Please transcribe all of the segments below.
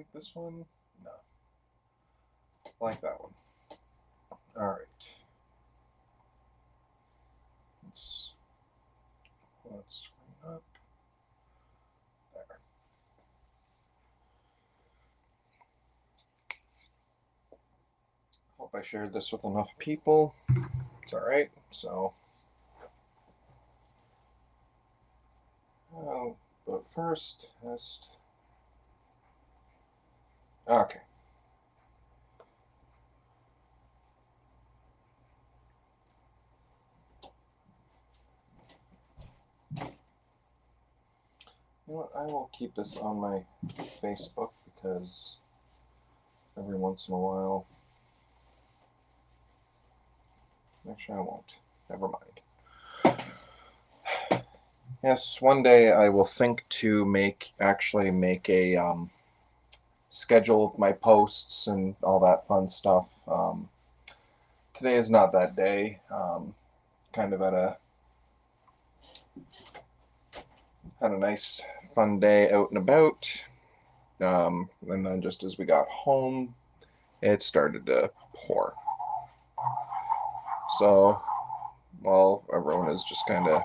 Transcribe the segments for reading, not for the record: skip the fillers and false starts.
like this one? No. I like that one. All right. Let's screen up. There. Hope I shared this with enough people. It's all right. So, but first, test. Okay. You know what? I will keep this on my Facebook because every once in a while. Actually, I won't. Never mind. Yes, one day I will think to actually make a schedule of my posts and all that fun stuff. Today is not that day. Kind of had a nice fun day out and about. And then just as we got home, it started to pour. So while everyone is just kind of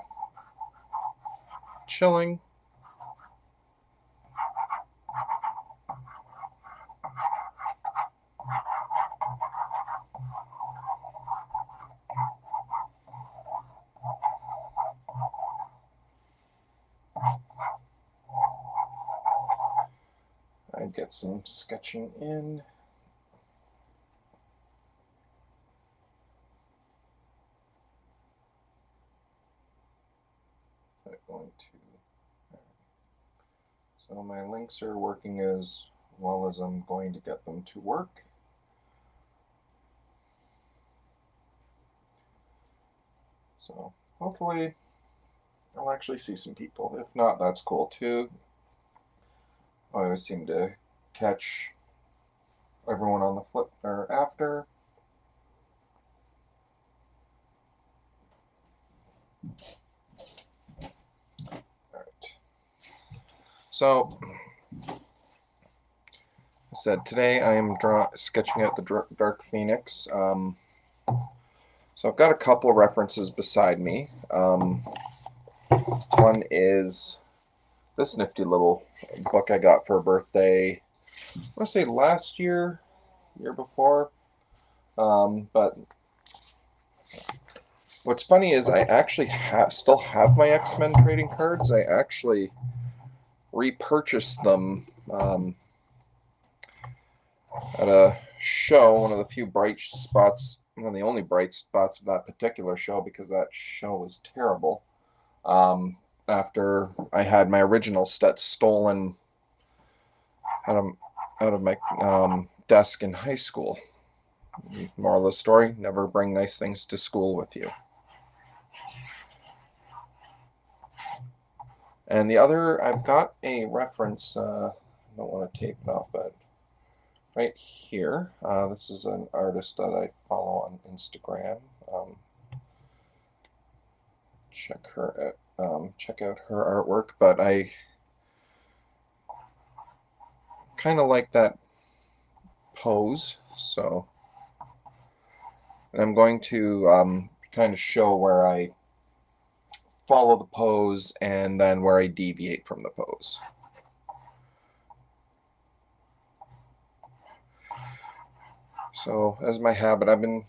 chilling, I'd get some sketching in. So my links are working as well as I'm going to get them to work. So hopefully I'll actually see some people. If not, that's cool too. I always seem to catch everyone on the flip or after. All right. So I said today I am sketching out the Dark Phoenix. So I've got a couple of references beside me. One is this nifty little book I got for a birthday. I want to say last year before. But what's funny is I actually still have my X-Men trading cards. I actually repurchased them at a show, one of the few bright spots, one of the only bright spots of that particular show, because that show was terrible. After I had my original set stolen out of my desk in high school. Moral of the story, never bring nice things to school with you. And the other, I've got a reference, I don't want to tape it off, but right here, this is an artist that I follow on Instagram. Check out her artwork, but I kind of like that pose, so I'm going to kind of show where I follow the pose and then where I deviate from the pose. So as my habit, I've been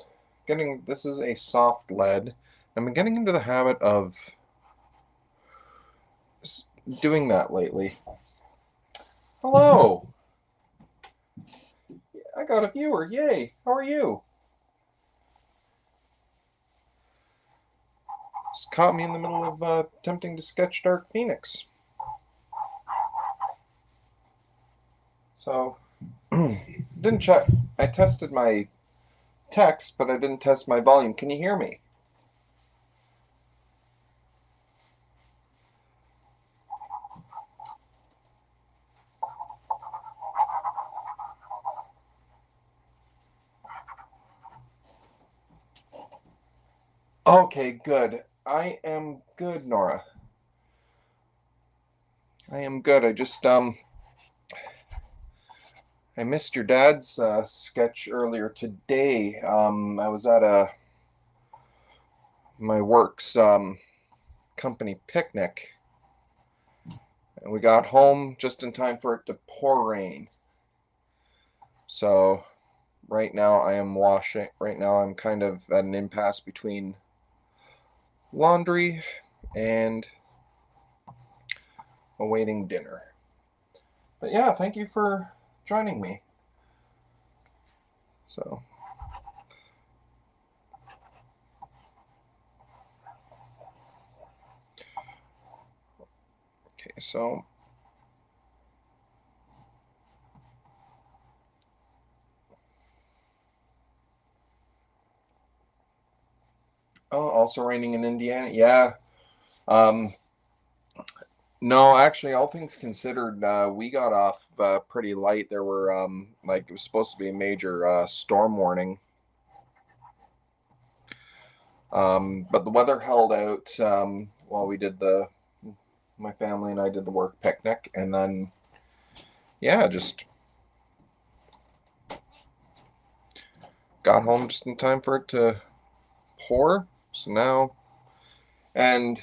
getting, this is a soft lead. I've been getting into the habit of doing that lately. Hello. I got a viewer. Yay. How are you? Just caught me in the middle of attempting to sketch Dark Phoenix. So, didn't check. I tested my text, but I didn't test my volume. Can you hear me? Okay, good. I am good, Nora. I am good. I just I missed your dad's sketch earlier today. I was at my work's company picnic, and we got home just in time for it to pour rain. So right now I am washing. Right now I'm kind of at an impasse between laundry and awaiting dinner. But yeah, thank you for joining me. So. Okay, so also raining in Indiana. Yeah. Um, no, actually, all things considered, we got off pretty light. There were like it was supposed to be a major storm warning. But the weather held out while we did my family and I did the work picnic, and then yeah, just got home just in time for it to pour. So now, and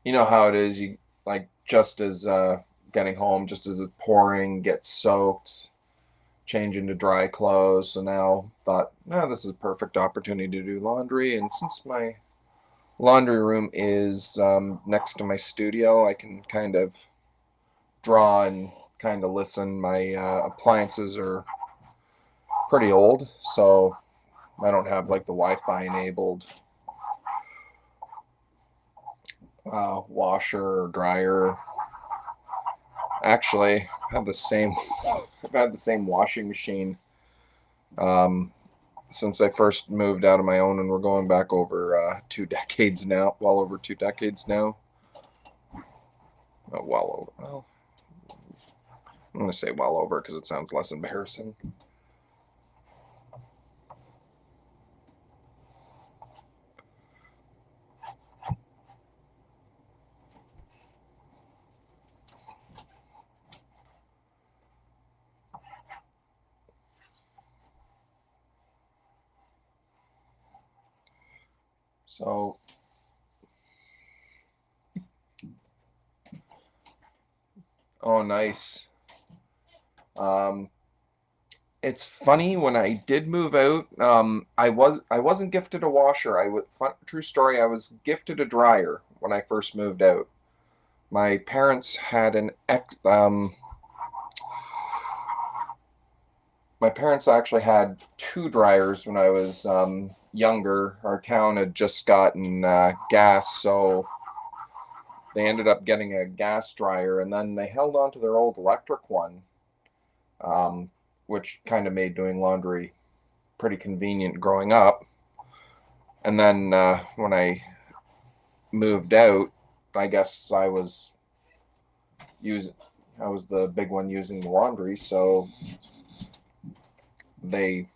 you know how it is, you like just as getting home, just as it's pouring, get soaked, change into dry clothes. So now thought, no, this is a perfect opportunity to do laundry. And since my laundry room is next to my studio, I can kind of draw and kind of listen. My appliances are pretty old, so I don't have like the Wi-Fi enabled washer or dryer. Actually, I've had the same washing machine since I first moved out of my own, and we're going back over 2 decades now. Well over 2 decades now. Well over. Well, I'm going to say well over because it sounds less embarrassing. So, oh, nice. Um, it's funny when I did move out. I wasn't gifted a washer. True story. I was gifted a dryer when I first moved out. My parents had my parents actually had two dryers when I was younger. Our town had just gotten gas, so they ended up getting a gas dryer, and then they held on to their old electric one, um, which kind of made doing laundry pretty convenient growing up. And then when I moved out, I guess using I was the big one using the laundry, so they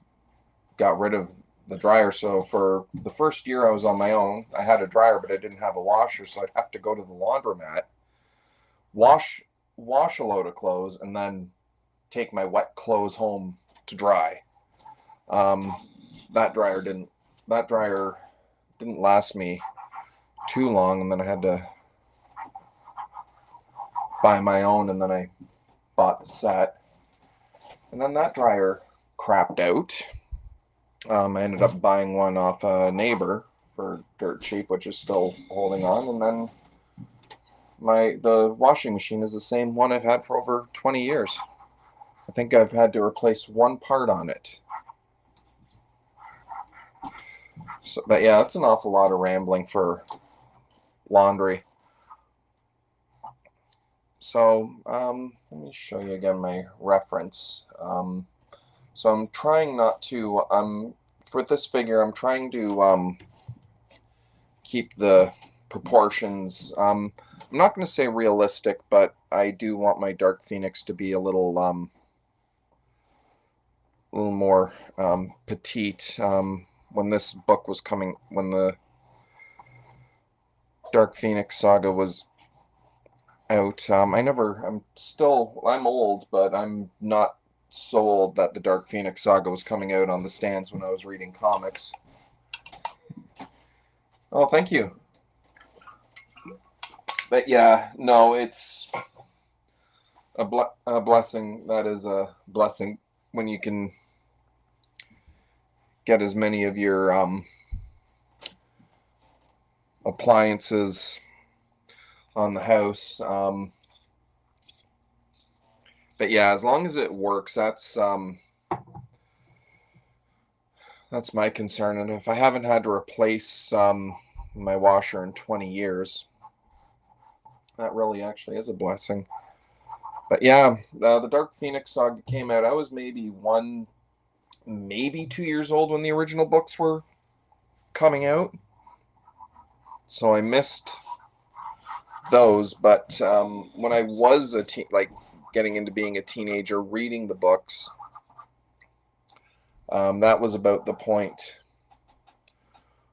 got rid of the dryer. So for the first year I was on my own, I had a dryer, but I didn't have a washer, so I'd have to go to the laundromat, wash wash a load of clothes, and then take my wet clothes home to dry. Um, that dryer didn't last me too long, and then I had to buy my own, and then I bought the set, and then that dryer crapped out. I ended up buying one off a neighbor for dirt cheap, which is still holding on, and then the washing machine is the same one I've had for over 20 years. I think I've had to replace one part on it. So, but yeah, that's an awful lot of rambling for laundry. So let me show you again my reference. So I'm trying not to, for this figure, I'm trying to keep the proportions. I'm not going to say realistic, but I do want my Dark Phoenix to be a little more petite. When this book was coming, when the Dark Phoenix saga was out. I'm old, but I'm not so old that the Dark Phoenix Saga was coming out on the stands when I was reading comics. Oh, thank you. But yeah, no, it's a blessing. That is a blessing when you can get as many of your appliances on the house. But yeah, as long as it works, that's my concern. And if I haven't had to replace my washer in 20 years, that really actually is a blessing. But yeah, the Dark Phoenix Saga came out. I was maybe 2 years old when the original books were coming out. So I missed those. But when I was getting into being a teenager, reading the books, that was about the point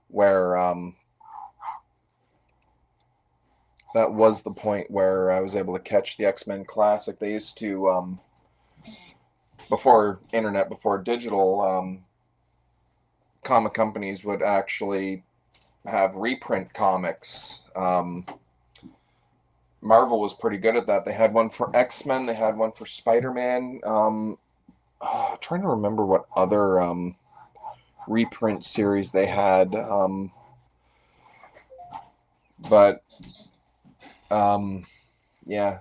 where I was able to catch the X-Men Classic. They used to before internet, before digital, comic companies would actually have reprint comics. Marvel was pretty good at that. They had one for X-Men. They had one for Spider-Man. Trying to remember what other reprint series they had. But yeah.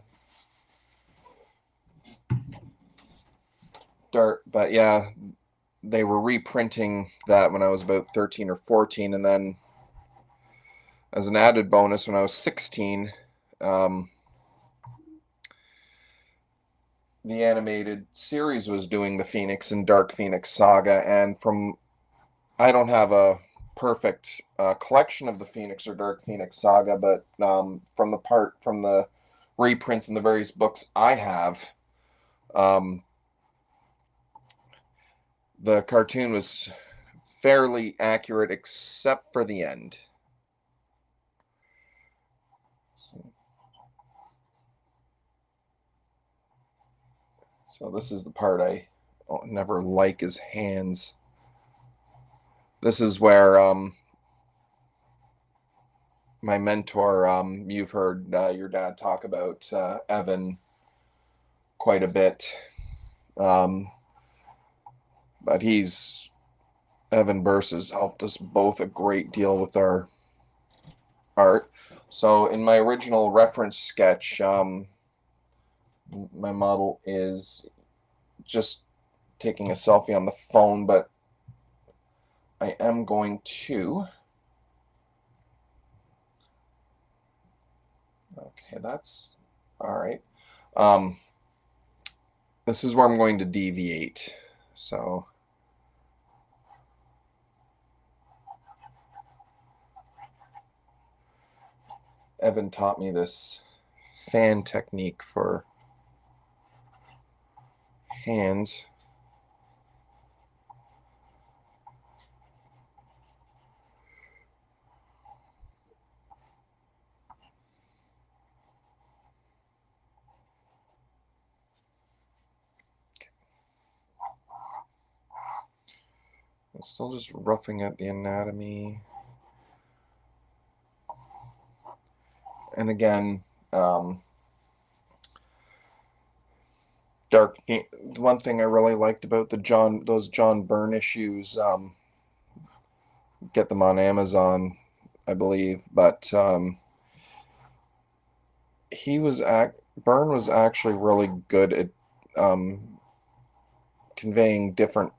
But yeah, they were reprinting that when I was about 13 or 14, and then as an added bonus when I was 16, the animated series was doing the Phoenix and Dark Phoenix Saga, and I don't have a perfect collection of the Phoenix or Dark Phoenix Saga, but from the reprints and the various books I have, the cartoon was fairly accurate except for the end. So this is the part I never like his hands. This is where my mentor, you've heard your dad talk about Evan quite a bit. But Evan Burse has helped us both a great deal with our art. So in my original reference sketch, my model is just taking a selfie on the phone, but I am going to... Okay, that's all right. This is where I'm going to deviate. So Evan taught me this fan technique for hands. I'm still just roughing out the anatomy. And again, one thing I really liked about those John Byrne issues, get them on Amazon, I believe, but Byrne was actually really good at conveying different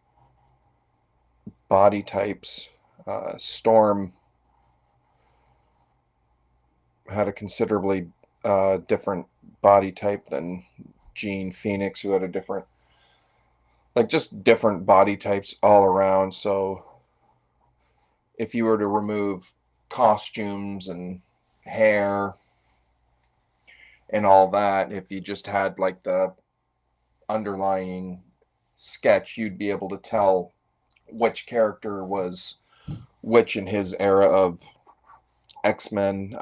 body types. Storm had a considerably different body type than Jean Phoenix, who had a different, just different body types all around. So if you were to remove costumes and hair and all that, if you just had the underlying sketch, you'd be able to tell which character was which in his era of X-Men.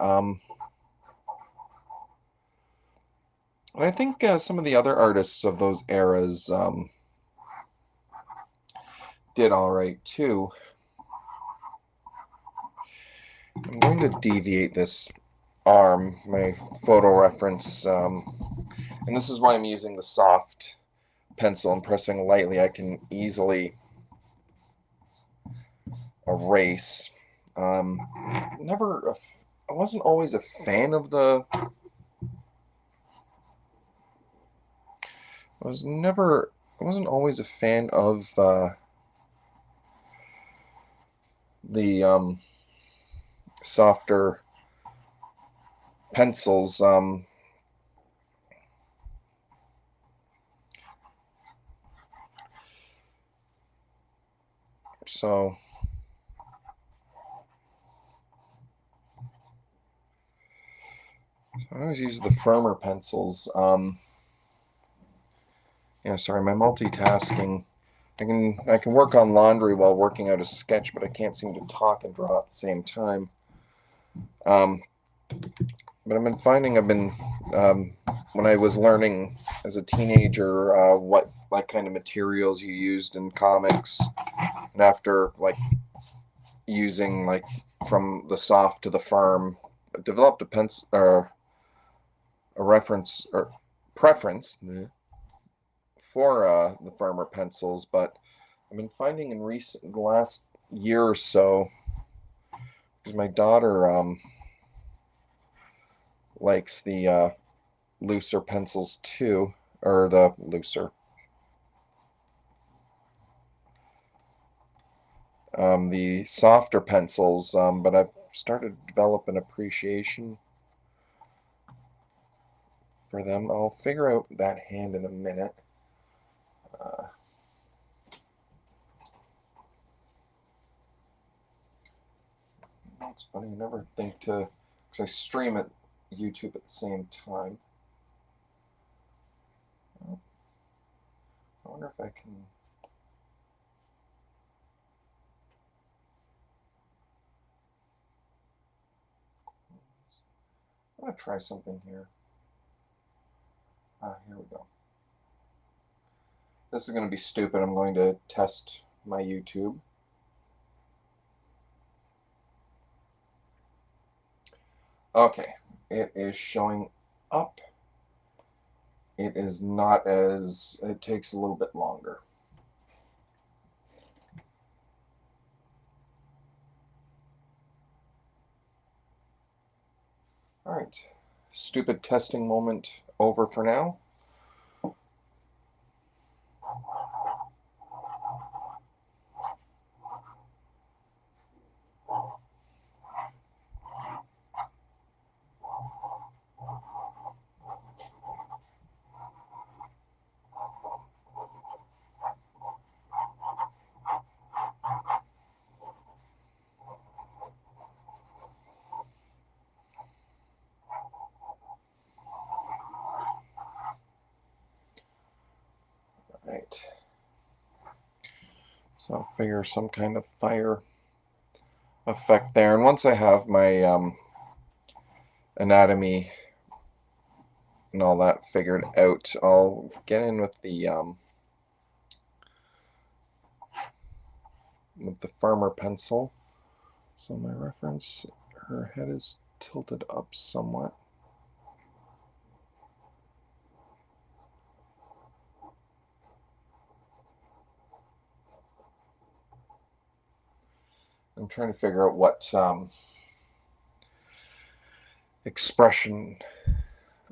And I think some of the other artists of those eras did all right too. I'm going to deviate this arm, my photo reference, and this is why I'm using the soft pencil and pressing lightly. I can easily erase. Never, I wasn't always a fan of the. I wasn't always a fan of the softer pencils. So I always use the firmer pencils. Sorry, my multitasking. I can work on laundry while working out a sketch, but I can't seem to talk and draw at the same time. But I've been finding when I was learning as a teenager what kind of materials you used in comics, and after using from the soft to the firm, I developed a reference or preference for the firmer pencils. But I've been finding in the last year or so, because my daughter likes the looser pencils too, or the looser. The softer pencils, but I've started to develop an appreciation for them. I'll figure out that hand in a minute. It's funny, I never think to, because I stream at YouTube at the same time. I wonder if I can. I'm going to try something here. Here we go. This is going to be stupid. I'm going to test my YouTube. Okay, it is showing up. It is not as, it takes a little bit longer. All right, stupid testing moment over for now. Right. So I'll figure some kind of fire effect there. And once I have my anatomy and all that figured out, I'll get in with the firmer pencil. So my reference, her head is tilted up somewhat. I'm trying to figure out what expression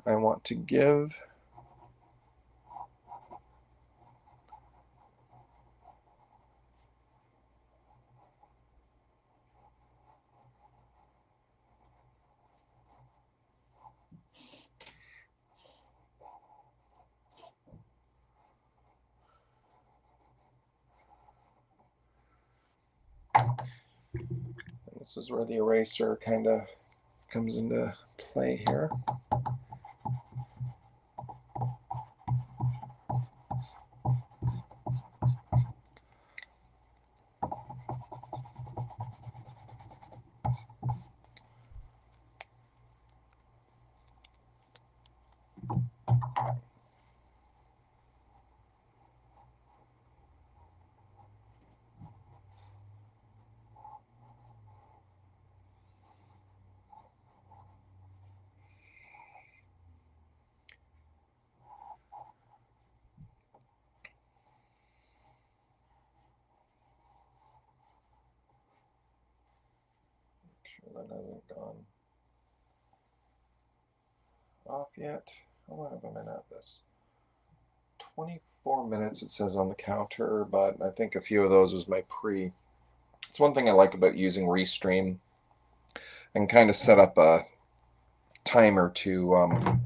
I want to give. And this is where the eraser kind of comes into play here. That hasn't gone off yet. How long have I been at this? 24 minutes it says on the counter, but I think a few of those was my pre. It's one thing I like about using Restream. I can kind of set up a timer to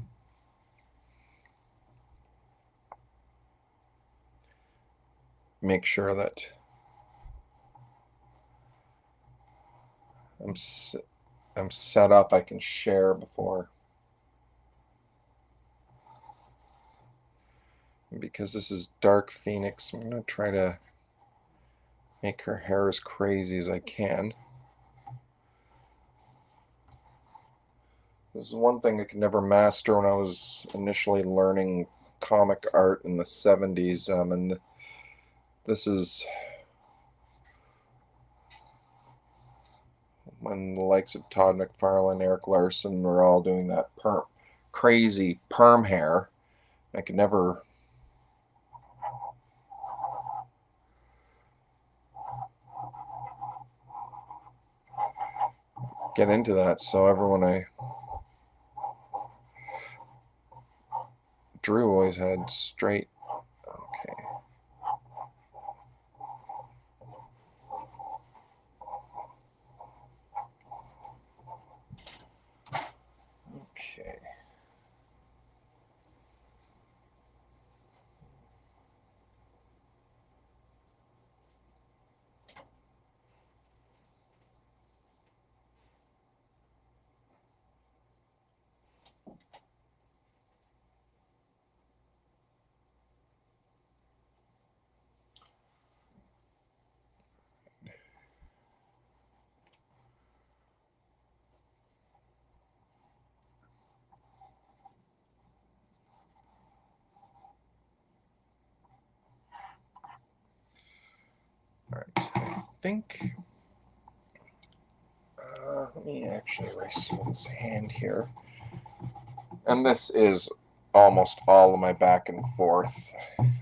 make sure that I'm set up. I can share before. Because this is Dark Phoenix, I'm going to try to make her hair as crazy as I can. This is one thing I could never master when I was initially learning comic art in the 70s, and this is when the likes of Todd McFarlane, Eric Larson were all doing that crazy perm hair. I could never get into that, so everyone I drew always had straight. Okay. Okay. All right, I think, let me actually erase some of this hand here. And this is almost all of my back and forth.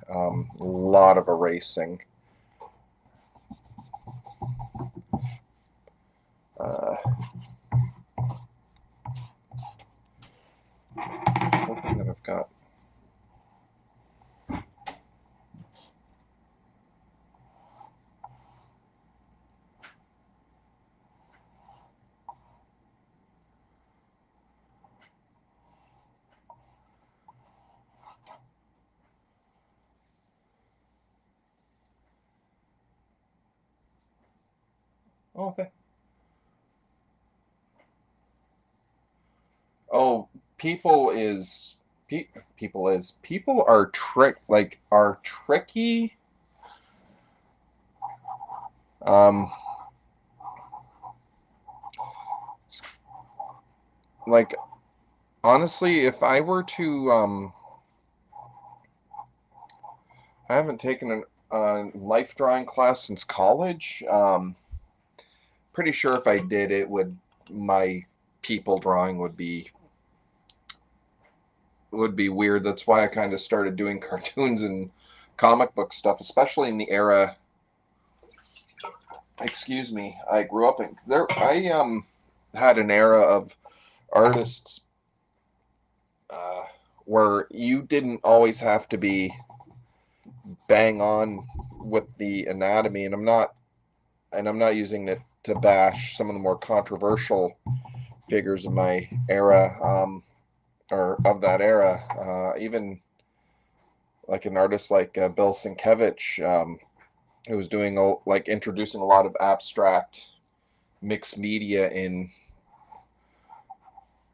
A lot of erasing. Hoping that I've got. Okay. Oh, people are tricky. Um, like honestly, if I were to I haven't taken a life drawing class since college. Pretty sure if I did, my people drawing would be weird. That's why I kind of started doing cartoons and comic book stuff, especially in the era. Excuse me, I grew up in there. I had an era of artists where you didn't always have to be bang on with the anatomy, and I'm not using it to bash some of the more controversial figures of my era, or of that era. Even like an artist like Bill Sienkiewicz, who was doing introducing a lot of abstract mixed media in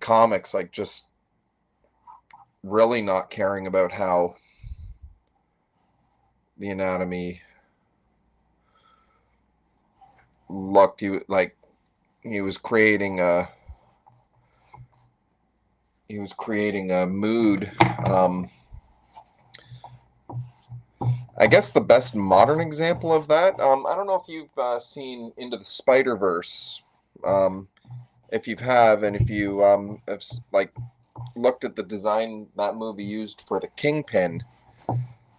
comics, like just really not caring about how the anatomy looked. He was creating a mood. I guess the best modern example of that, I don't know if you've seen Into the Spider-Verse. If you have, and if you have looked at the design that movie used for the Kingpin,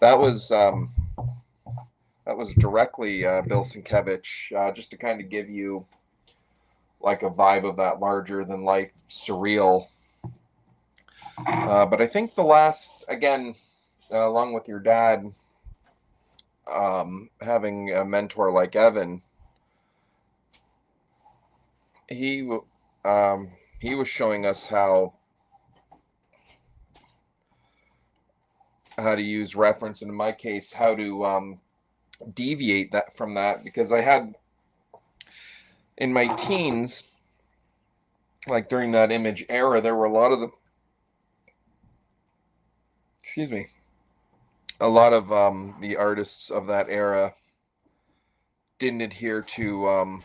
that was directly Bill Sienkiewicz, just to kind of give you like a vibe of that larger than life surreal. But I think the last, again, along with your dad, having a mentor like Evan, he he was showing us how to use reference, and in my case, how to deviate that from that, because I had in my teens, like during that image era, there were a lot of the, excuse me, a lot of the artists of that era didn't adhere to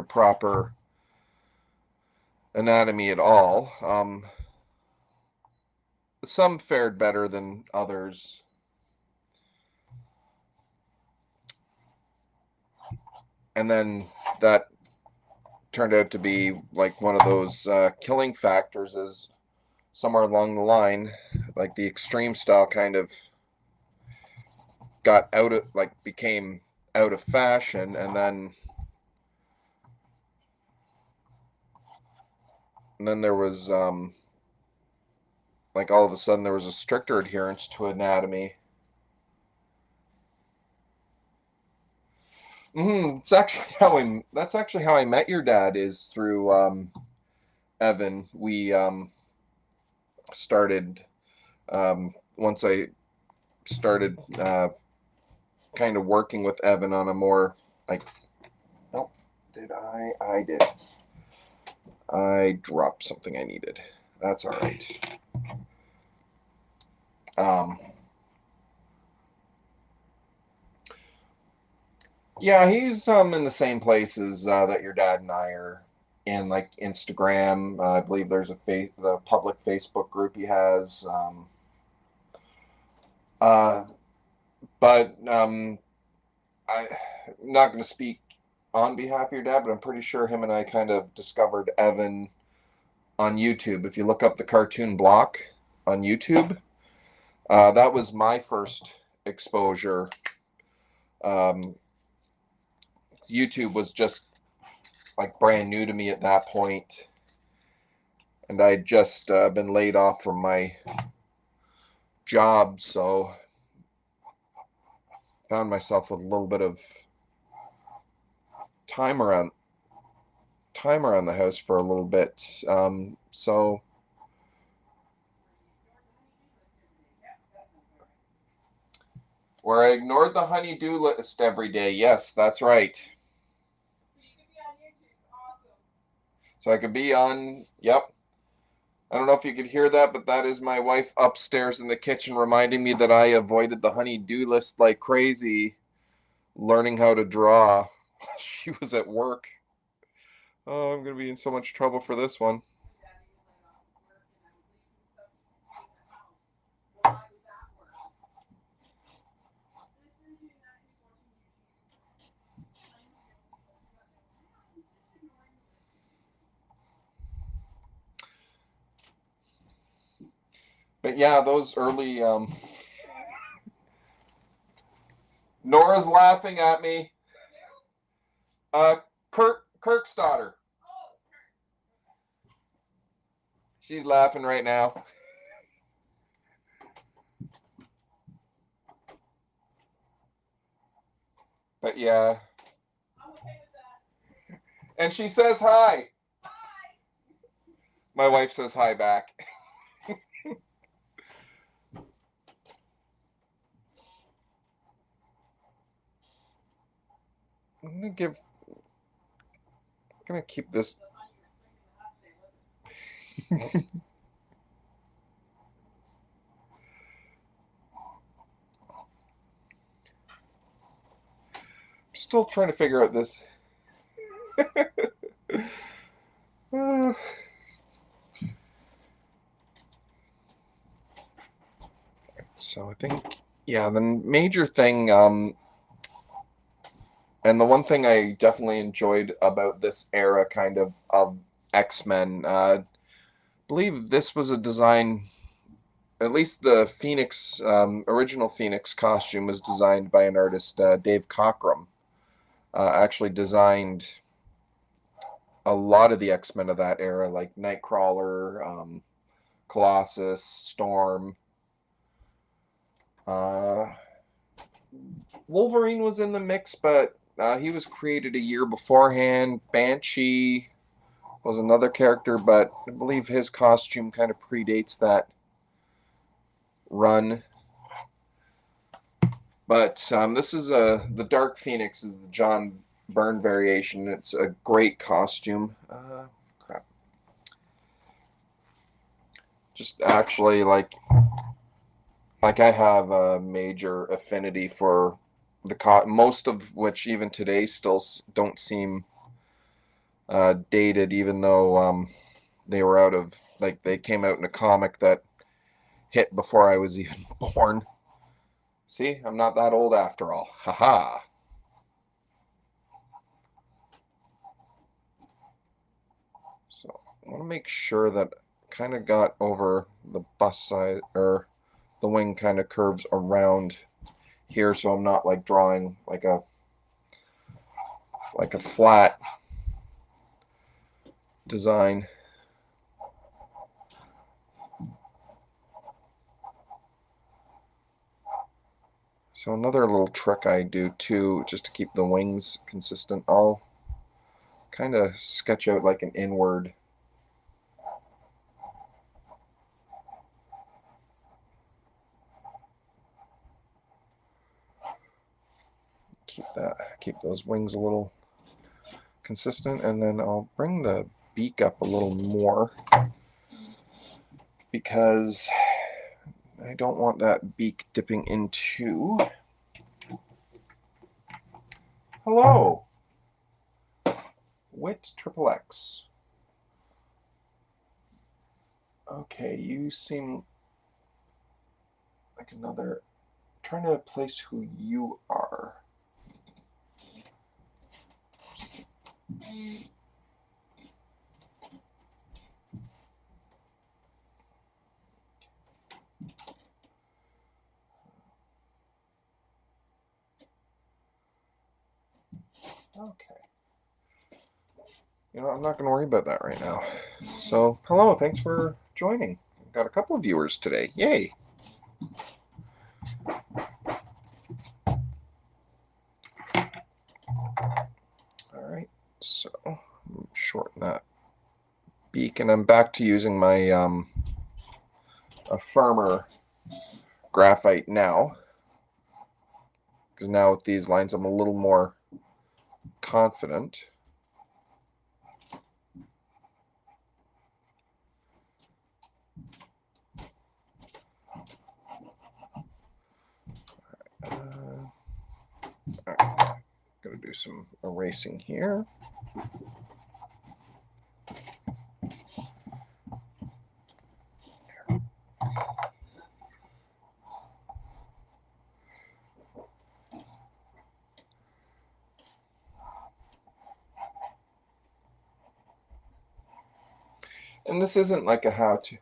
proper anatomy at all. Some fared better than others. And then that turned out to be like one of those killing factors, is somewhere along the line, like the extreme style kind of got out of, like, became out of fashion, and then there was like all of a sudden there was a stricter adherence to anatomy. It's actually that's actually how I met your dad, is through Evan. We started once I started kind of working with Evan on a more, like, oh, did I did. I dropped something I needed. That's all right. Yeah, he's in the same places that your dad and I are in, like Instagram. I believe there's the public Facebook group he has. Uh, but I'm not going to speak on behalf of your dad, but I'm pretty sure him and I kind of discovered Evan on YouTube. If you look up the Cartoon Block on YouTube, that was my first exposure. YouTube was just like brand new to me at that point, and I'd just been laid off from my job, so found myself with a little bit of time around the house for a little bit. So where I ignored the honey-do list every day. Yes, that's right. So I could be on, yep. I don't know if you could hear that, but that is my wife upstairs in the kitchen reminding me that I avoided the honey-do list like crazy, learning how to draw. She was at work. Oh, I'm going to be in so much trouble for this one. But yeah, those early Nora's laughing at me. Kirk's daughter. She's laughing right now. But yeah. And she says hi. Hi. My wife says hi back. I'm gonna keep this. Still trying to figure out this. So I think, yeah, the major thing, and the one thing I definitely enjoyed about this era kind of X-Men, believe this was a design, at least the Phoenix, original Phoenix costume was designed by an artist, Dave Cockrum. Actually designed a lot of the X-Men of that era, like Nightcrawler, Colossus, Storm. Wolverine was in the mix, but he was created a year beforehand. Banshee was another character, but I believe his costume kind of predates that run. But this is the Dark Phoenix is the John Byrne variation. It's a great costume. Crap. Just actually like I have a major affinity for the most of which even today still don't seem dated, even though they were out of, like, they came out in a comic that hit before I was even born. See, I'm not that old after all. Haha. So I want to make sure that kind of got over the bust side, or the wing kind of curves around here, so I'm not like drawing like a flat design. So another little trick I do too, just to keep the wings consistent, I'll kind of sketch out like an inward keep those wings a little consistent, and then I'll bring the beak up a little more because I don't want that beak dipping into. Hello, Wit Triple X. Okay, you seem like another. Trying to place who you are. Okay. You know, I'm not going to worry about that right now. So, hello, thanks for joining. Got a couple of viewers today. Yay. All right, so shorten that beak, and I'm back to using my a firmer graphite now, because now with these lines I'm a little more confident. All right. Gonna do some erasing here. And this isn't like a how-to.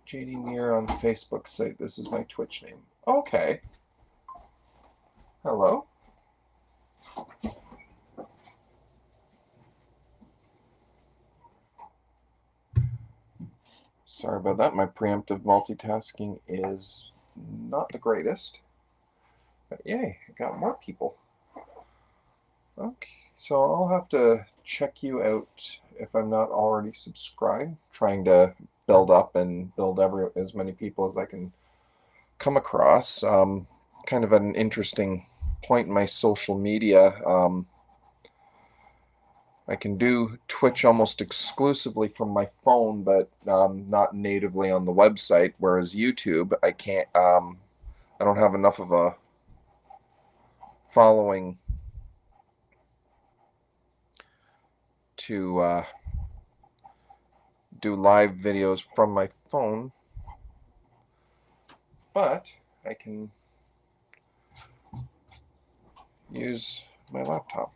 JD Muir on Facebook site. This is my Twitch name. Okay. Hello. Sorry about that. My preemptive multitasking is not the greatest. But yay, I got more people. Okay, so I'll have to check you out if I'm not already subscribed. Trying to build up and build as many people as I can come across. Kind of an interesting point in my social media. I can do Twitch almost exclusively from my phone, but not natively on the website. Whereas YouTube, I can't. I don't have enough of a following to do live videos from my phone, but I can use my laptop.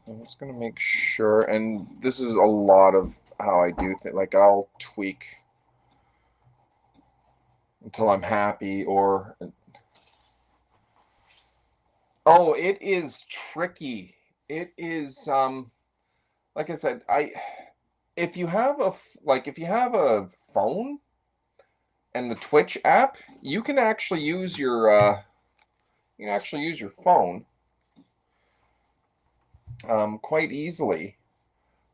I'm just gonna make sure, and this is a lot of how I do things. Like I'll tweak until I'm happy, or oh, it is tricky. It is like I said, I if you have if you have a phone and the Twitch app, you can actually use your phone quite easily.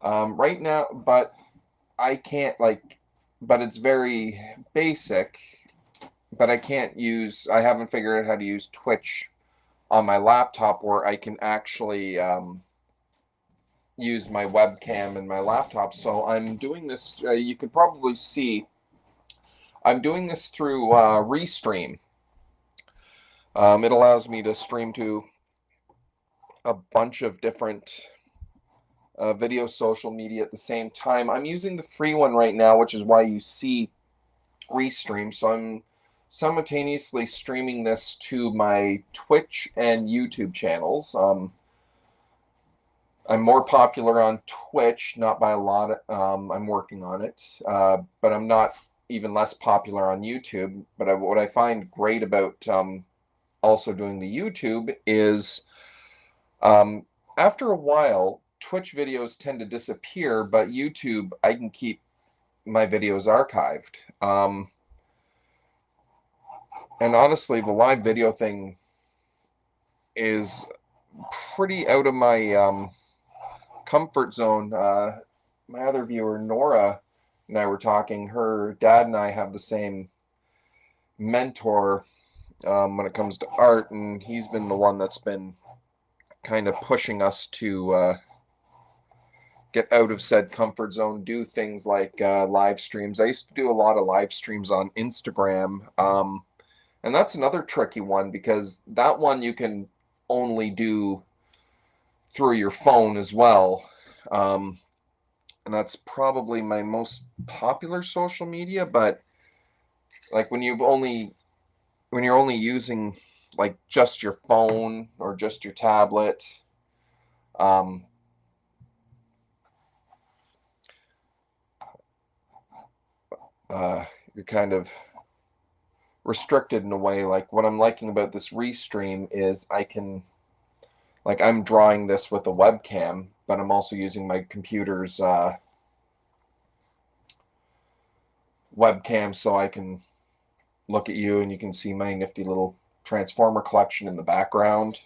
Right now, but I can't but it's very basic. But I haven't figured out how to use Twitch on my laptop where I can actually use my webcam and my laptop. So I'm doing this. You can probably see I'm doing this through Restream. It allows me to stream to a bunch of different video social media at the same time. I'm using the free one right now, which is why you see Restream. So I'm simultaneously streaming this to my Twitch and YouTube channels. I'm more popular on Twitch, not by a lot. I'm working on it, but I'm not even less popular on YouTube. But what I find great about also doing the YouTube is after a while, Twitch videos tend to disappear, but YouTube, I can keep my videos archived. And honestly, the live video thing is pretty out of my comfort zone. My other viewer, Nora, and I were talking. Her dad and I have the same mentor when it comes to art, and he's been the one that's been kind of pushing us to get out of said comfort zone, do things like live streams. I used to do a lot of live streams on Instagram, and that's another tricky one because that one you can only do through your phone as well. And that's probably my most popular social media, but like when you're only using like just your phone or just your tablet, um, you're kind of restricted in a way. Like what I'm liking about this Restream is I'm drawing this with a webcam, but I'm also using my computer's webcam so I can look at you and you can see my nifty little Transformer collection in the background.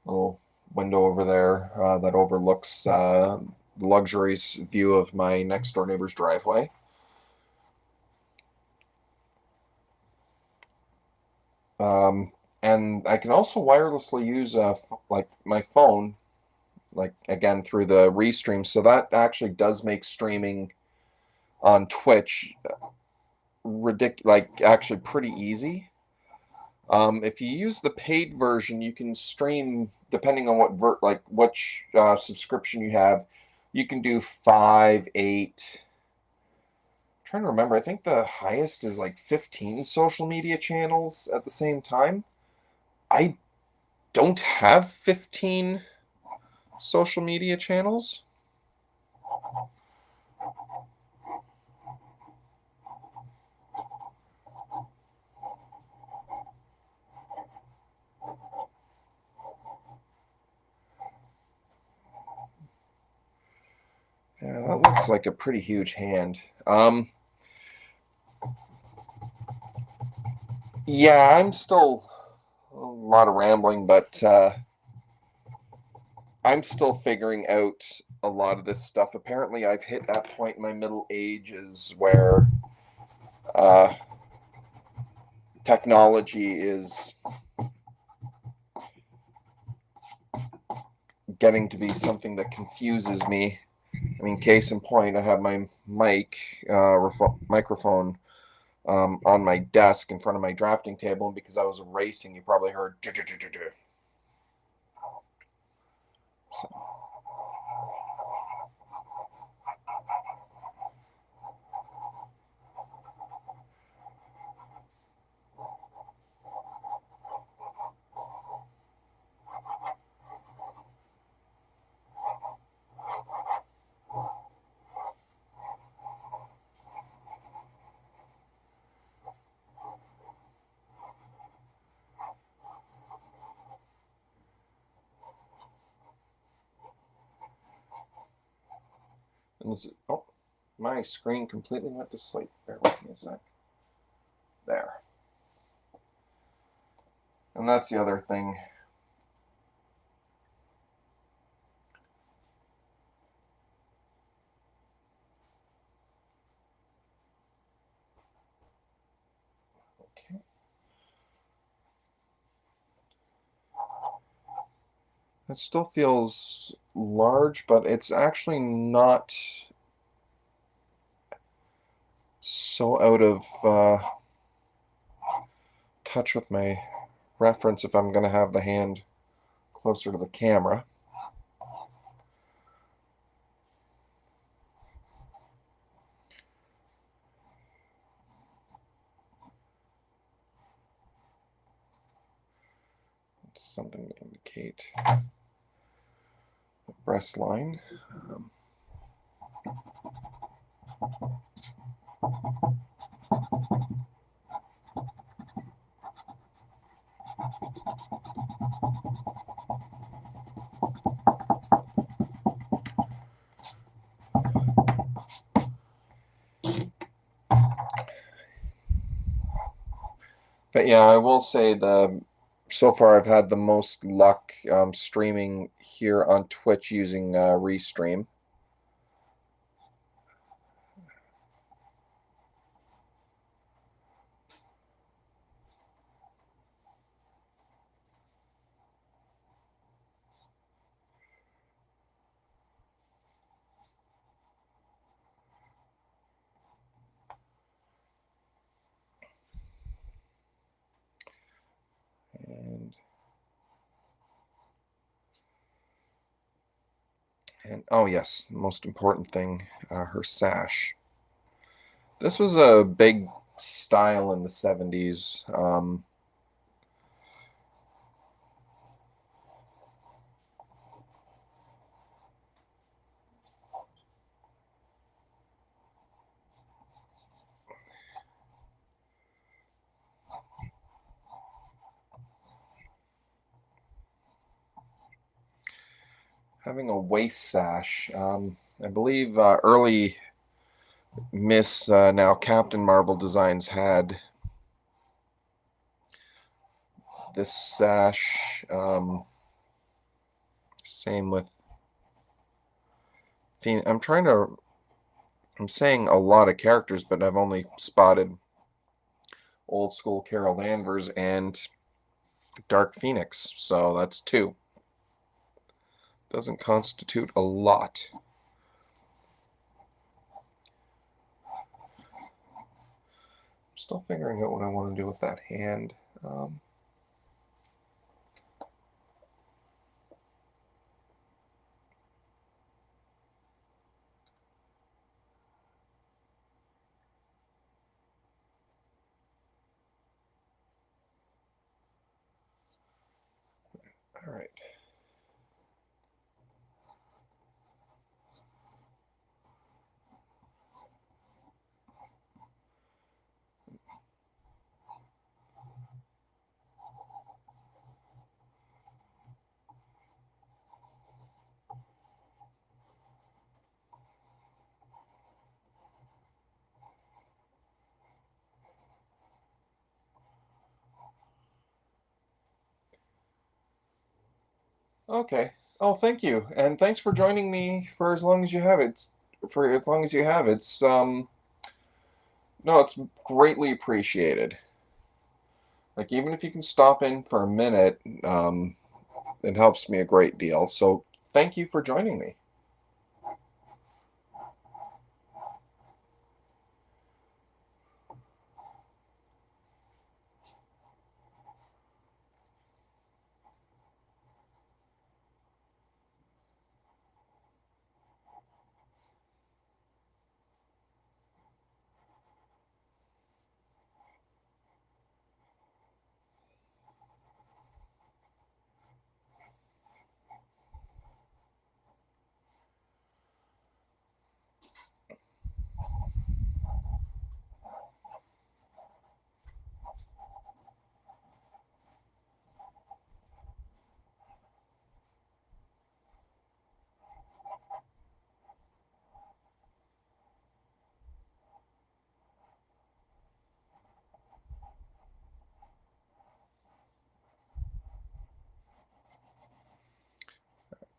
Little window over there that overlooks the luxurious view of my next door neighbor's driveway. And I can also wirelessly use like my phone, like again through the Restream. So that actually does make streaming on Twitch actually pretty easy. If you use the paid version, you can stream depending on which subscription you have. You can do 5, 8. I'm trying to remember. I think the highest is like 15 social media channels at the same time. I don't have 15 social media channels. Yeah, that looks like a pretty huge hand. Yeah, I'm still a lot of rambling, but I'm still figuring out a lot of this stuff. Apparently, I've hit that point in my middle ages where uh, technology is getting to be something that confuses me. I mean, case in point, I have my microphone on my desk in front of my drafting table, and because I was erasing, you probably heard. So, And this is, oh, my screen completely went to sleep. Bear with me a sec. There. And that's the other thing. Okay. It still feels large, but it's actually not so out of touch with my reference if I'm going to have the hand closer to the camera. It's something to indicate the breast line. But yeah, I will say so far I've had the most luck streaming here on Twitch using Restream. And oh yes, the most important thing, her sash. This was a big style in the 70s. Having a waist sash. I believe early Miss, now Captain Marvel designs had this sash. Same with I'm saying a lot of characters, but I've only spotted old school Carol Danvers and Dark Phoenix, so that's two. Doesn't constitute a lot. I'm still figuring out what I want to do with that hand. All right. Okay. Oh, thank you, and thanks for joining me for as long as you have. For as long as you have. It's no, it's greatly appreciated. Like even if you can stop in for a minute, it helps me a great deal. So thank you for joining me.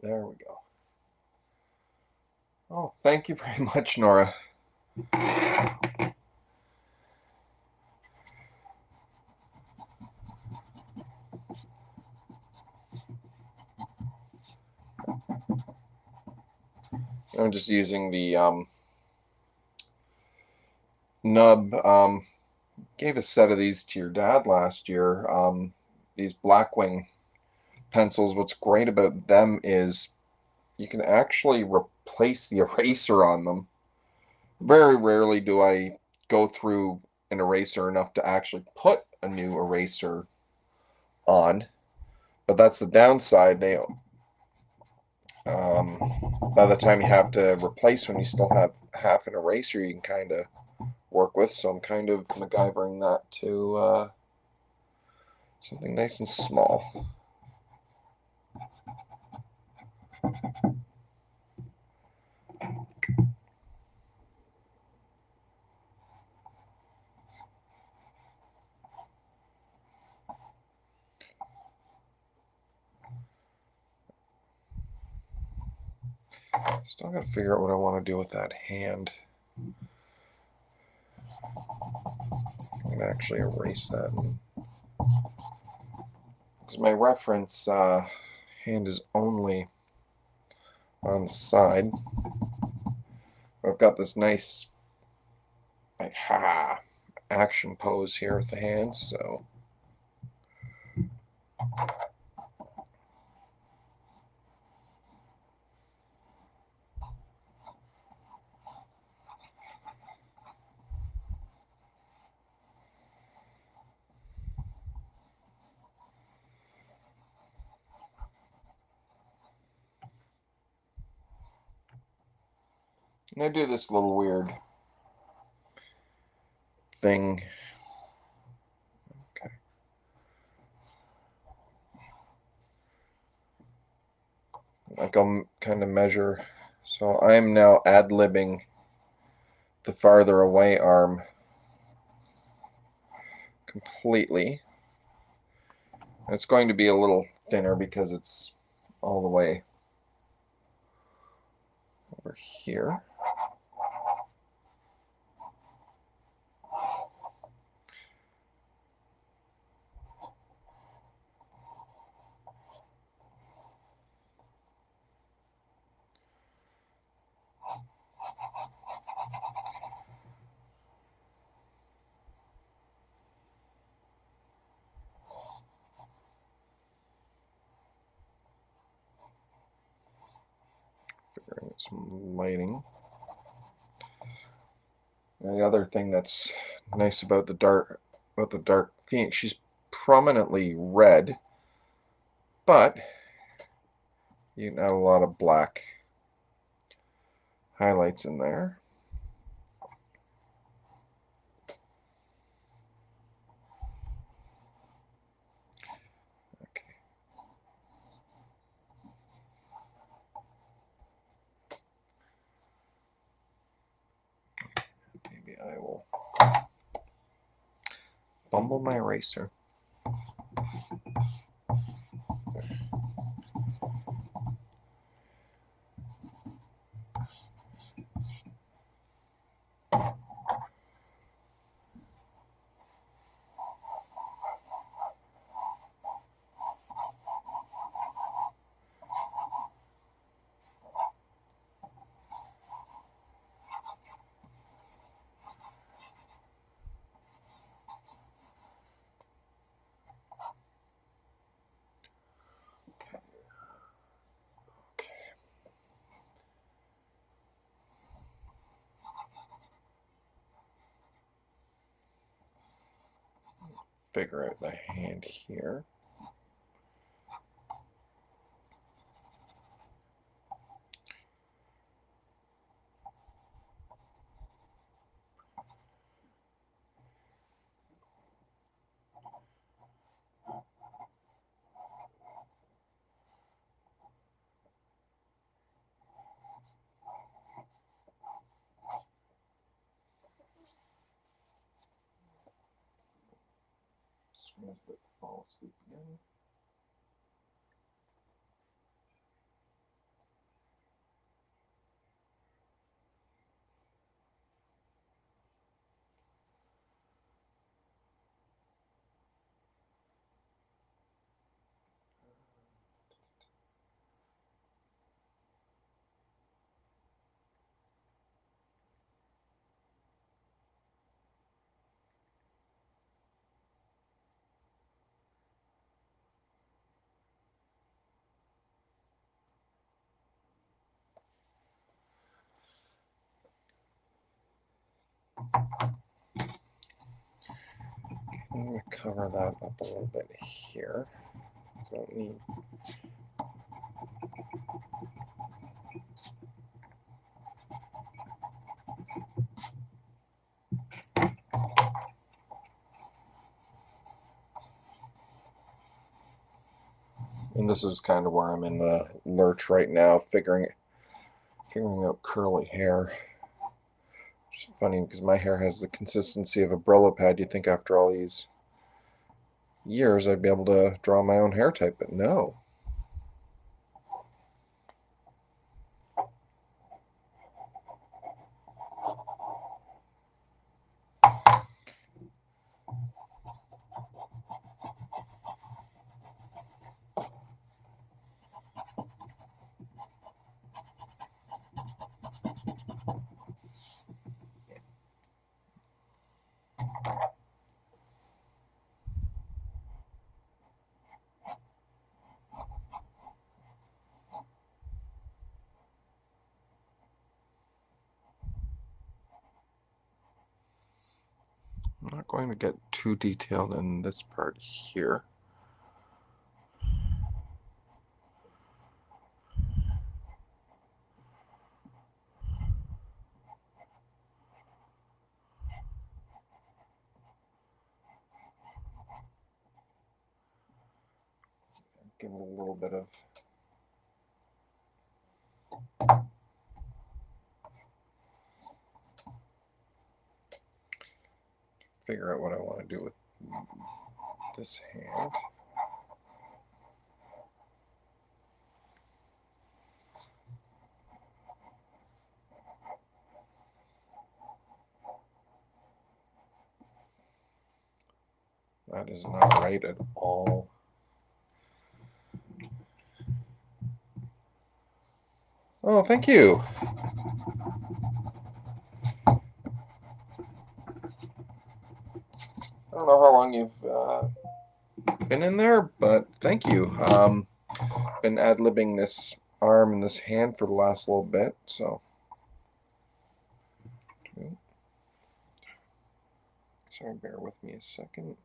There we go. Oh, thank you very much, Nora. I'm just using the nub. Gave a set of these to your dad last year. These Blackwing pencils. What's great about them is you can actually replace the eraser on them. Very rarely do I go through an eraser enough to actually put a new eraser on, but that's the downside. They by the time you have to replace one, you still have half an eraser you can kind of work with. So I'm kind of MacGyvering that to something nice and small. Still got to figure out what I want to do with that hand. I'm going to actually erase that. Because my reference hand is only on the side. I've got this nice, like, action pose here with the hands, so. And I do this little weird thing. Okay. Like I'll kind of measure. So I am now ad-libbing the farther away arm completely. And it's going to be a little thinner because it's all the way over here. Figuring out some lighting. And the other thing that's nice about the dark Phoenix, she's prominently red, but you can add a lot of black highlights in there. Okay. Maybe I will fumble my eraser. Figure out the hand here. Fall asleep again. I'm going to cover that up a little bit here. Don't need. And this is kind of where I'm in the lurch right now, figuring out curly hair. It's funny because my hair has the consistency of a Brillo pad. You'd think after all these years I'd be able to draw my own hair type, but no. I'm not going to get too detailed in this part here. Give it a little bit of figure out what I want to do with this hand. That is not right at all. Oh, thank you. I don't know how long you've been in there, but thank you. Been ad-libbing this arm and this hand for the last little bit, so. Sorry, bear with me a second.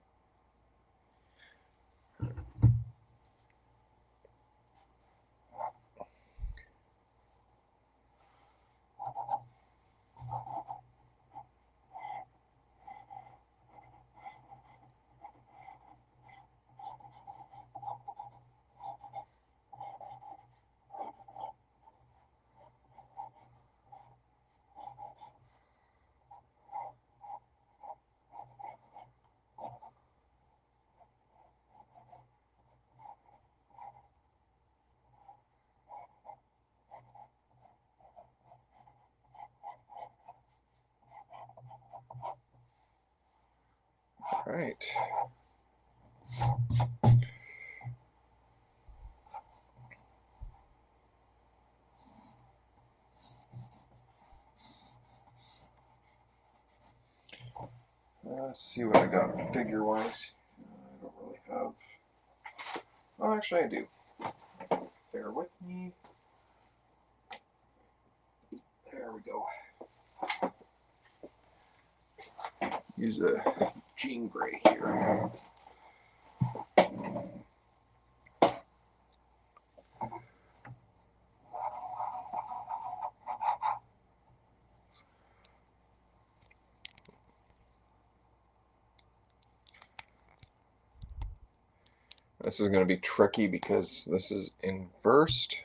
All right. Let's see what I got figure-wise. I don't really have. Oh, actually, I do. Bear with me. There we go. Use a Jean Grey here. This is going to be tricky because this is inversed.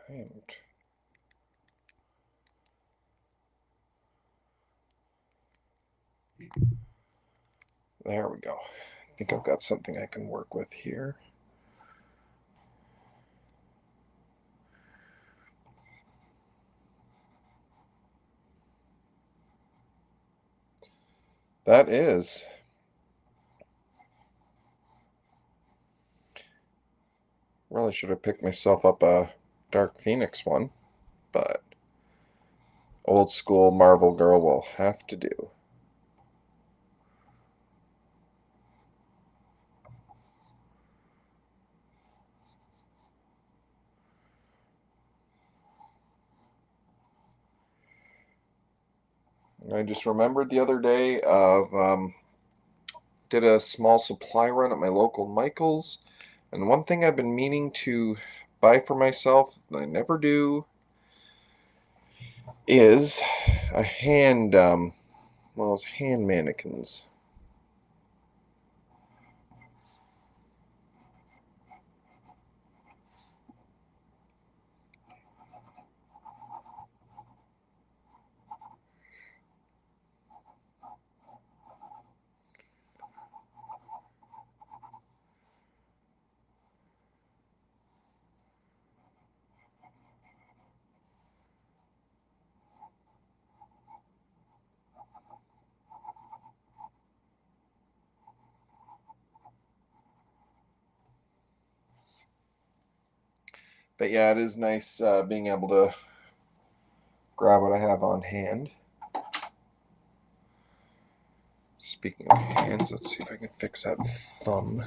And there we go. I think I've got something I can work with here. That is. Really should have picked myself up a Dark Phoenix one, but old school Marvel Girl will have to do. And I just remembered the other day of did a small supply run at my local Michael's, and one thing I've been meaning to buy for myself that I never do is a hand well, it's hand mannequins. But yeah, it is nice being able to grab what I have on hand. Speaking of hands, let's see if I can fix that thumb.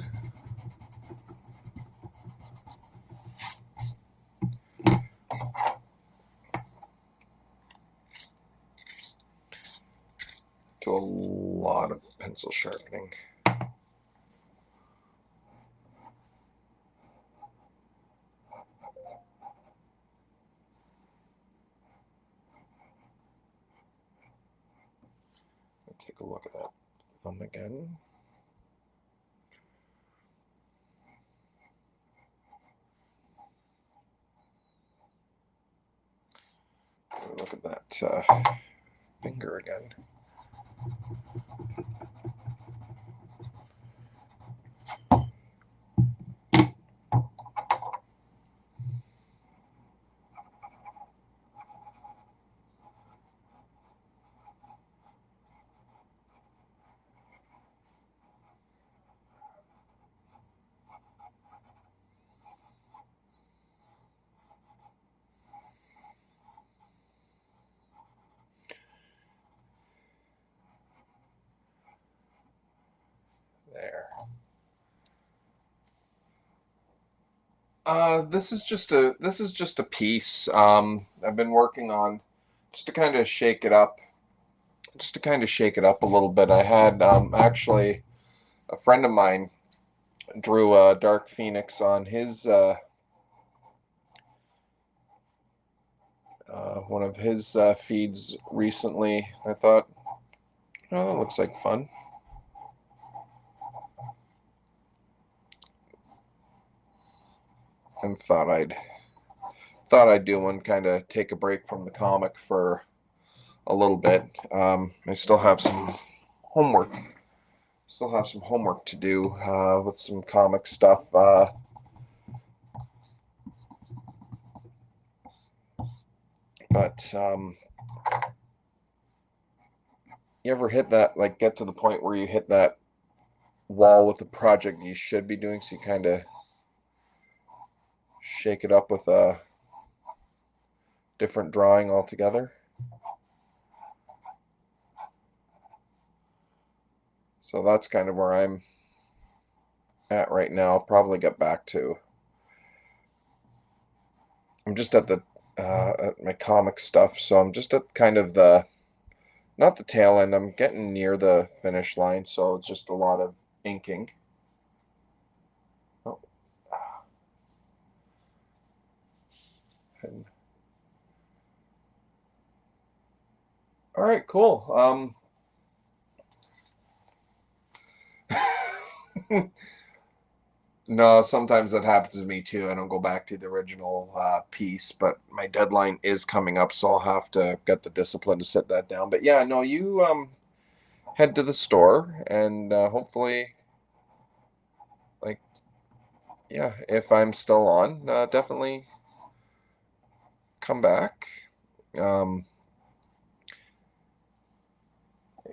Do a lot of pencil sharpening. Take a look at that thumb again. Look at that finger again. There. This is just a piece I've been working on just to kind of shake it up, a little bit. I had actually a friend of mine drew a Dark Phoenix on his one of his feeds recently. I thought, oh, that looks like fun. And thought I'd do one, kind of take a break from the comic for a little bit. I still have some homework. To do with some comic stuff. But you ever hit that, like, get to the point where you hit that wall with the project you should be doing, so you kind of shake it up with a different drawing altogether? So that's kind of where I'm at right now. I'll probably get back to. I'm just at the at my comic stuff, so I'm just at kind of the, not the tail end. I'm getting near the finish line, so it's just a lot of inking. Oh. And, all right, cool. No, sometimes that happens to me too. I don't go back to the original piece, but my deadline is coming up, so I'll have to get the discipline to sit that down. But yeah, no, you head to the store and hopefully, like, yeah, if I'm still on, definitely come back.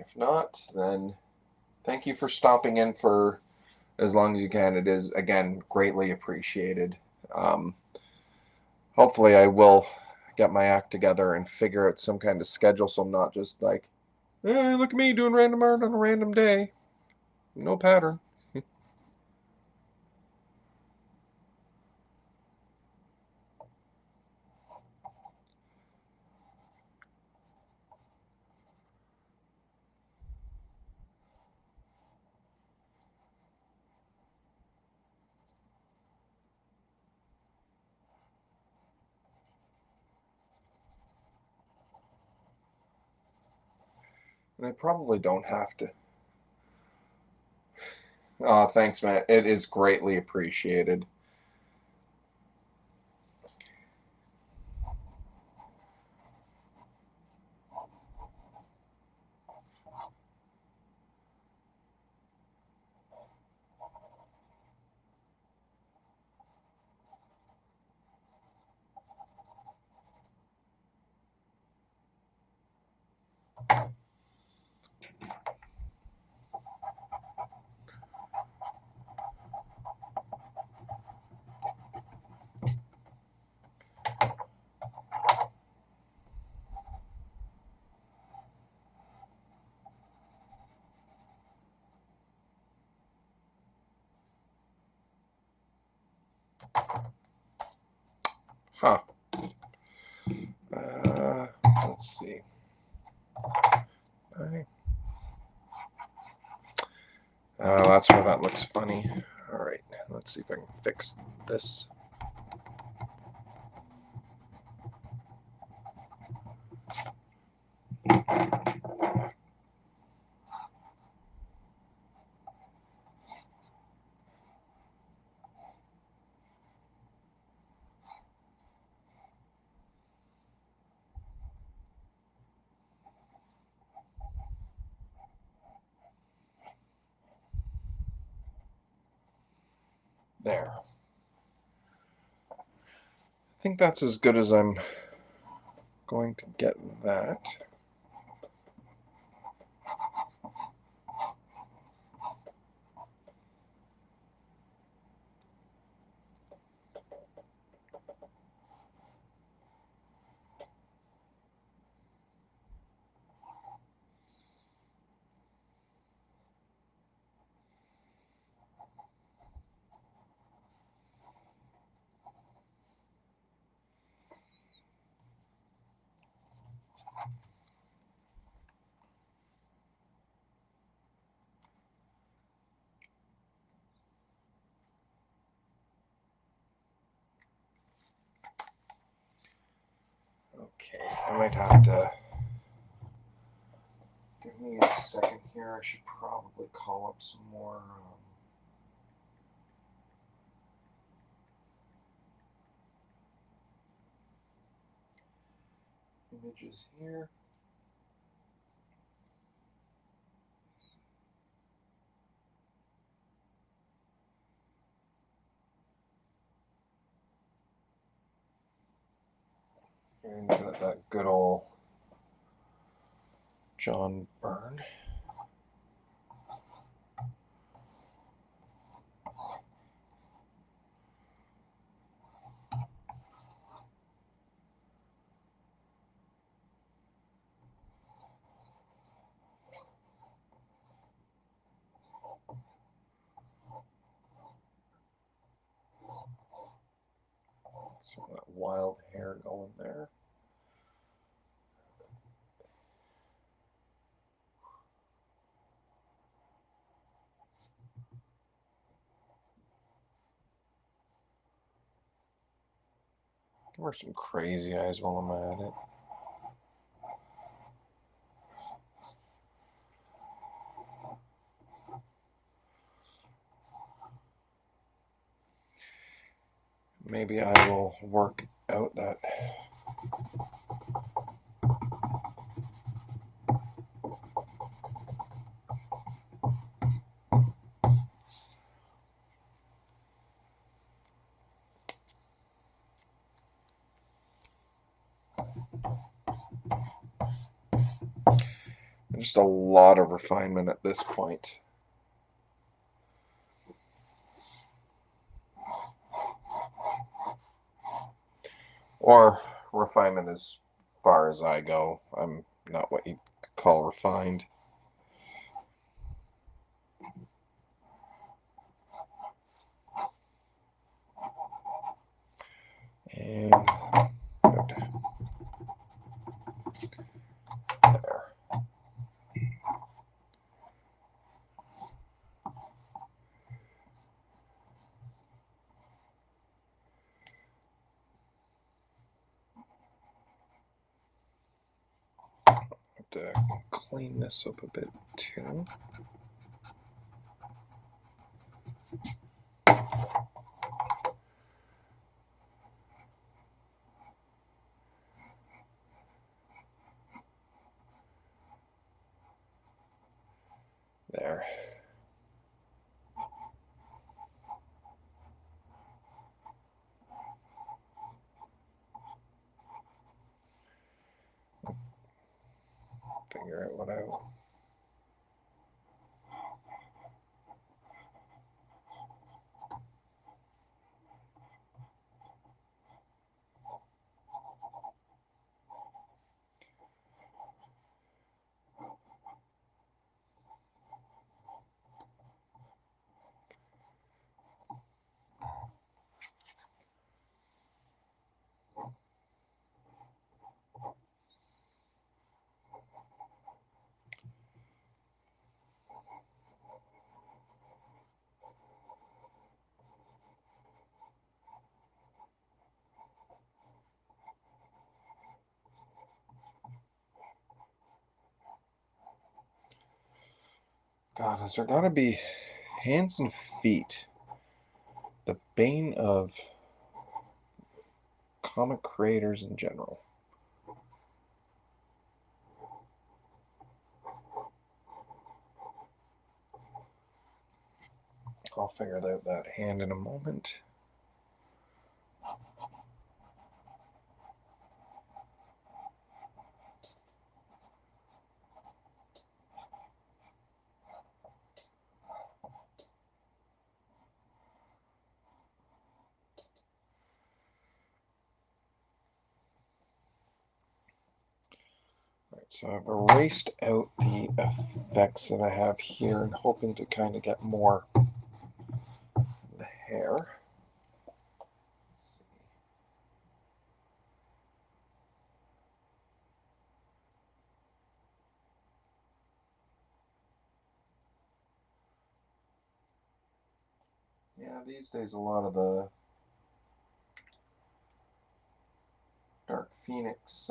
If not, then thank you for stopping in for as long as you can. It is, again, greatly appreciated. Hopefully I will get my act together and figure out some kind of schedule so I'm not just like, look at me doing random art on a random day. No pattern. And I probably don't have to. Oh, thanks, man. It is greatly appreciated. Huh. Let's see. That's why that looks funny. All right, let's see if I can fix this. There. I think that's as good as I'm going to get that. Okay, I might have to. Give me a second here. I should probably call up some more. Images here. And get that good old John Byrne. Some of that wild hair going there. Give her some crazy eyes while I'm at it. Maybe I will work out that. Just a lot of refinement at this point. Or refinement as far as I go. I'm not what you'd call refined. And good. There. Have to clean this up a bit too. There. Figure out what I will. God, is there gotta be hands and feet? The bane of comic creators in general. I'll figure out that hand in a moment. So I've erased out the effects that I have here and hoping to kind of get more of the hair. Yeah, these days a lot of the Dark Phoenix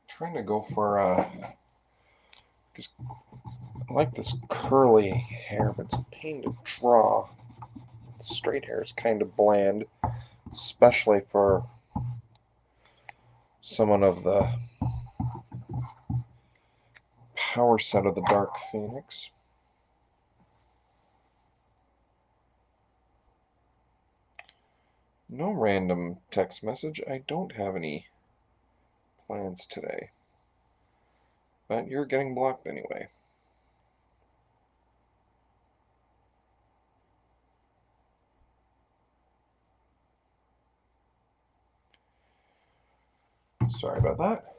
trying to go for because I like this curly hair, but it's a pain to draw. The straight hair is kind of bland, especially for someone of the power set of the Dark Phoenix. No random text message. I don't have any plans today. But you're getting blocked anyway. Sorry about that.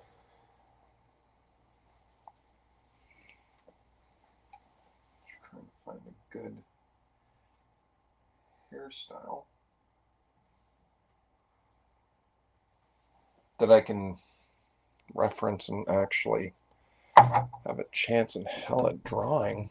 Just trying to find a good hairstyle that I can reference and actually have a chance in hell at drawing.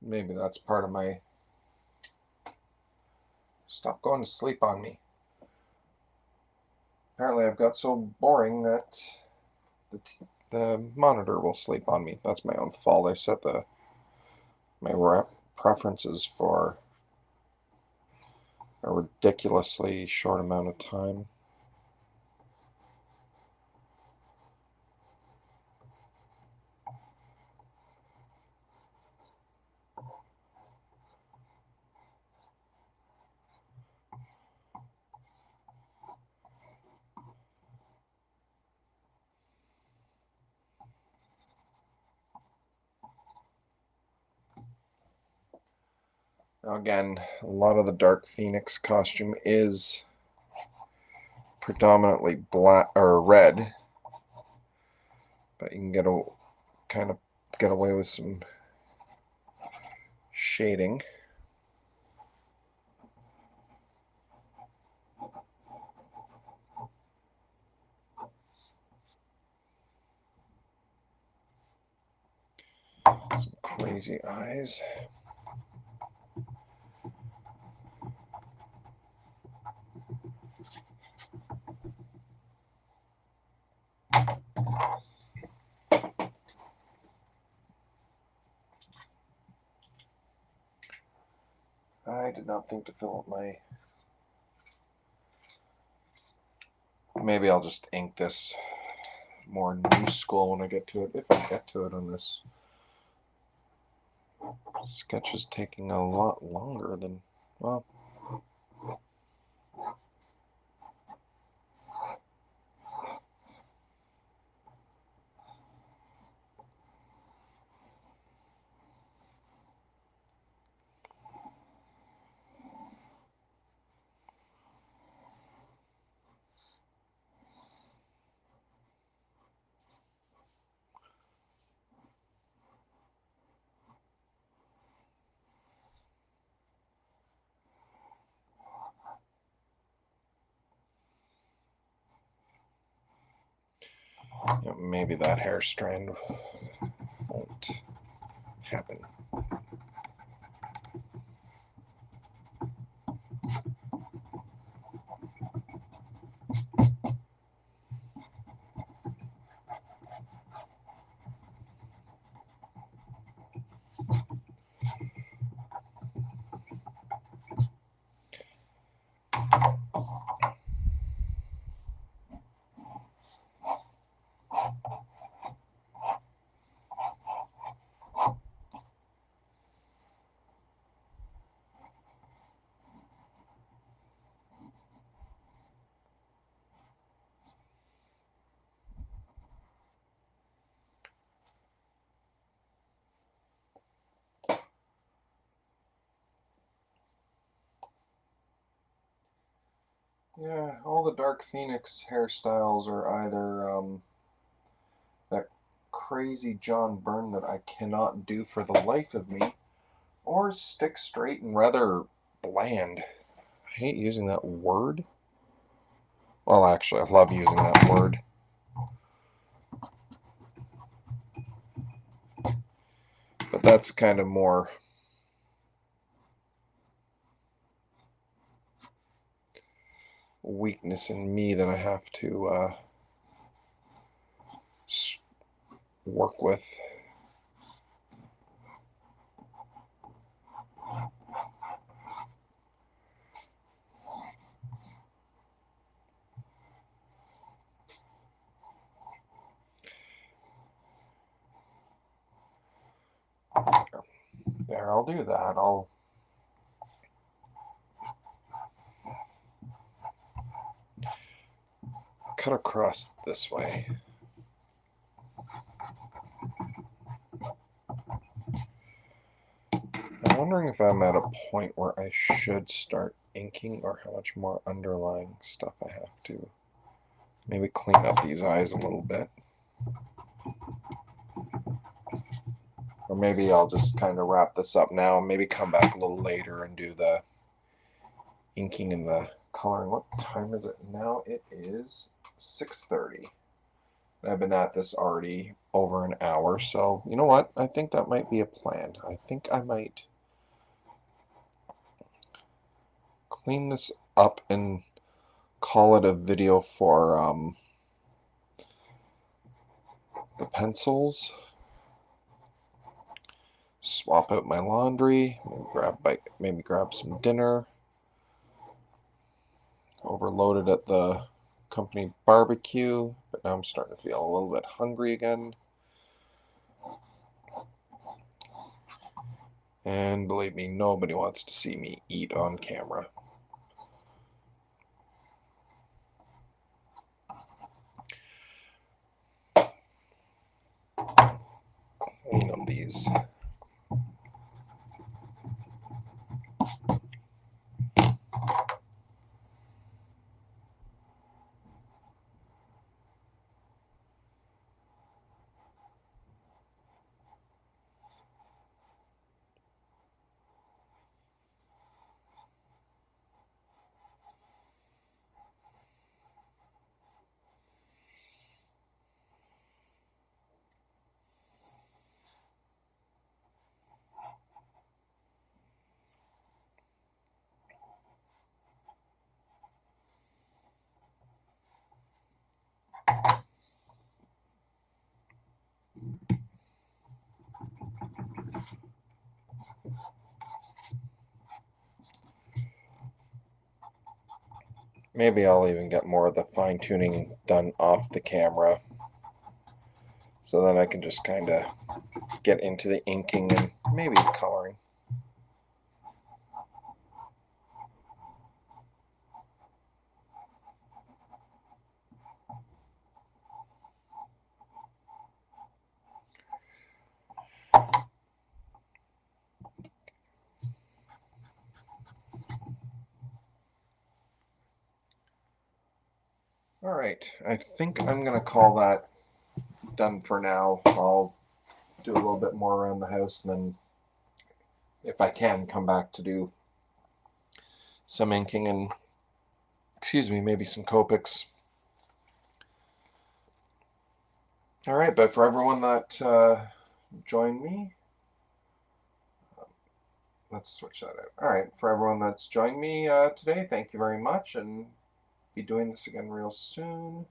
Maybe that's part of my Stop going to sleep on me. Apparently I've got so boring that the monitor will sleep on me. That's my own fault. I set my preferences for a ridiculously short amount of time. Now again, a lot of the Dark Phoenix costume is predominantly black or red, but you can kind of get away with some shading. Some crazy eyes. I did not think to fill up my... Maybe I'll just ink this more new school when I get to it, if I get to it on this. Sketch is taking a lot longer than, well... maybe that hair strand won't happen. Yeah, all the Dark Phoenix hairstyles are either that crazy John Byrne that I cannot do for the life of me, or stick straight and rather bland. I hate using that word. Well, actually, I love using that word. But that's kind of more weakness in me that I have to work with. There, I'll do that. I'll cut across this way. I'm wondering if I'm at a point where I should start inking, or how much more underlying stuff I have to maybe clean up these eyes a little bit. Or maybe I'll just kind of wrap this up now and maybe come back a little later and do the inking and the coloring. What time is it now? It is 6:30. I've been at this already over an hour, so you know what? I think that might be a plan. I think I might clean this up and call it a video for the pencils. Swap out my laundry, maybe grab some dinner. Overloaded at the company barbecue, but now I'm starting to feel a little bit hungry again. And believe me, nobody wants to see me eat on camera. Clean up these. Maybe I'll even get more of the fine-tuning done off the camera, so then I can just kind of get into the inking and maybe coloring. All right, I think I'm going to call that done for now. I'll do a little bit more around the house, and then if I can, come back to do some inking and, maybe some Copics. All right, but for everyone that joined me, let's switch that out. All right, for everyone that's joined me today, thank you very much, and be doing this again real soon.